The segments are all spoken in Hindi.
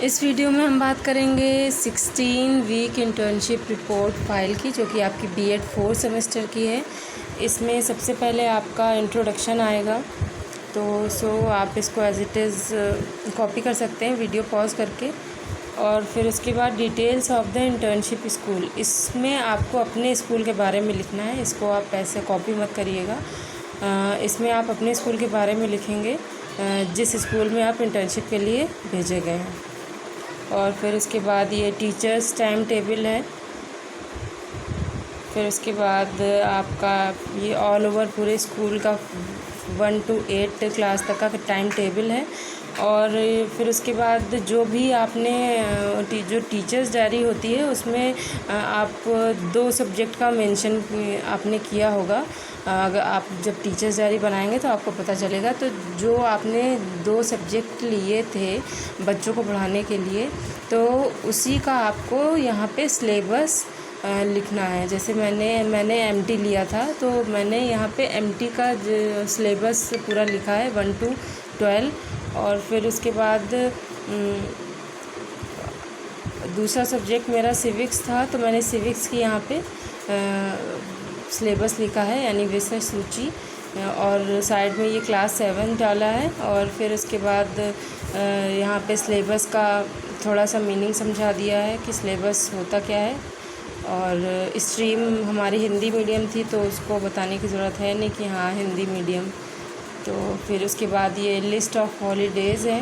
इस वीडियो में हम बात करेंगे 16 वीक इंटर्नशिप रिपोर्ट फाइल की, जो कि आपकी बीएड 4 सेमेस्टर की है। इसमें सबसे पहले आपका इंट्रोडक्शन आएगा, तो आप इसको एज इट इज़ कॉपी कर सकते हैं वीडियो पॉज करके। और फिर उसके बाद details of the internship school, इसमें आपको अपने स्कूल के बारे में लिखना है। इसको आप ऐसे कॉपी मत करिएगा। इसमें आप अपने स्कूल के बारे में लिखेंगे जिस स्कूल में आप इंटर्नशिप के लिए भेजे गए हैं। और फिर उसके बाद ये टीचर्स टाइम टेबल है। फिर उसके बाद आपका ये ऑल ओवर पूरे स्कूल का 1 to 8 क्लास तक का टाइम टेबल है। और फिर उसके बाद जो भी आपने जो टीचर्स डायरी होती है उसमें आप 2 सब्जेक्ट का मेंशन आपने किया होगा। अगर आप जब टीचर्स डायरी बनाएंगे तो आपको पता चलेगा। तो जो आपने 2 सब्जेक्ट लिए थे बच्चों को पढ़ाने के लिए, तो उसी का आपको यहाँ पे सिलेबस लिखना है। जैसे मैंने एमटी लिया था, तो मैंने यहाँ पे एमटी का सिलेबस पूरा लिखा है 1 to 12। और फिर उसके बाद दूसरा सब्जेक्ट मेरा सिविक्स था, तो मैंने सिविक्स की यहाँ पे सिलेबस लिखा है, यानी विषय सूची। और साइड में ये क्लास 7 डाला है। और फिर उसके बाद यहाँ पे सिलेबस का थोड़ा सा मीनिंग समझा दिया है कि सिलेबस होता क्या है। और स्ट्रीम हमारी हिंदी मीडियम थी, तो उसको बताने की ज़रूरत है नहीं कि हाँ हिंदी मीडियम। तो फिर उसके बाद ये लिस्ट ऑफ हॉलीडेज़ है।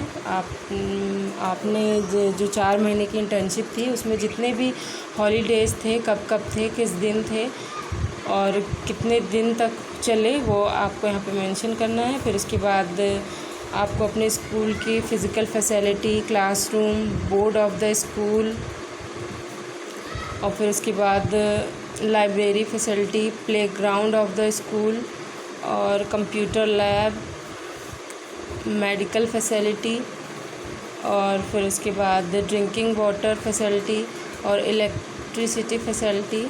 आपने जो 4 महीने की इंटर्नशिप थी उसमें जितने भी हॉलीडेज़ थे, कब कब थे, किस दिन थे और कितने दिन तक चले, वो आपको यहाँ पे मेंशन करना है। फिर उसके बाद आपको अपने स्कूल की physical facility, classroom, board of the school, और फिर उसके बाद library facility, playground of the school और कंप्यूटर लैब, मेडिकल फैसिलिटी, और फिर उसके बाद ड्रिंकिंग वाटर फैसिलिटी और इलेक्ट्रिसिटी फैसिलिटी,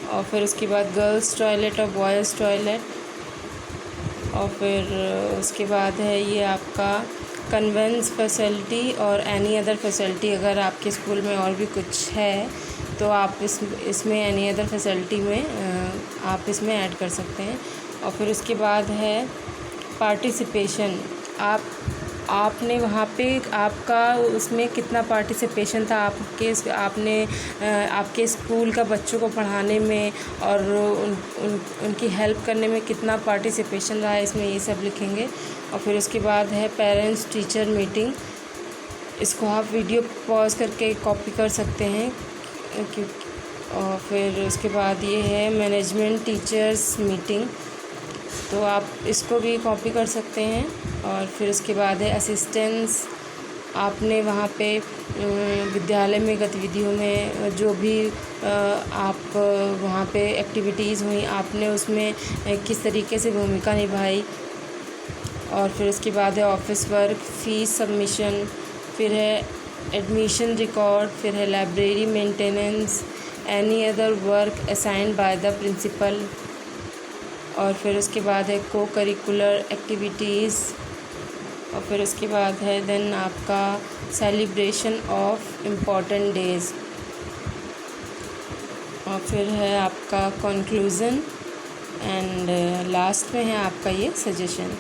और फिर उसके बाद गर्ल्स टॉयलेट और बॉयज़ टॉयलेट। और फिर उसके बाद है ये आपका कन्वेंस फैसिलिटी और एनी अदर फैसिलिटी। अगर आपके स्कूल में और भी कुछ है तो आप इसमें एनी अदर फैसिलिटी में आप इसमें ऐड कर सकते हैं। और फिर उसके बाद है पार्टिसिपेशन। आपने वहाँ पे आपका उसमें कितना पार्टिसिपेशन था आपके स्कूल का बच्चों को पढ़ाने में, और उनकी हेल्प करने में कितना पार्टिसिपेशन रहा है, इसमें ये सब लिखेंगे। और फिर उसके बाद है पेरेंट्स टीचर मीटिंग। इसको आप वीडियो पॉज करके कॉपी कर सकते हैं। और फिर उसके बाद ये है मैनेजमेंट टीचर्स मीटिंग, तो आप इसको भी कॉपी कर सकते हैं। और फिर उसके बाद है असिस्टेंस। आपने वहाँ पे विद्यालय में गतिविधियों में जो भी आप वहाँ पे एक्टिविटीज़ हुई, आपने उसमें किस तरीके से भूमिका निभाई। और फिर उसके बाद है ऑफिस वर्क, फ़ीस सबमिशन, फिर है एडमिशन रिकॉर्ड, फिर है library maintenance, any other work assigned by the principal. और फिर उसके बाद है को करिकुलर एक्टिविटीज़। और फिर उसके बाद है देन आपका सेलिब्रेशन ऑफ इम्पॉर्टेंट डेज़। और फिर है आपका कंक्लूज़न एंड लास्ट में है आपका ये सजेशन।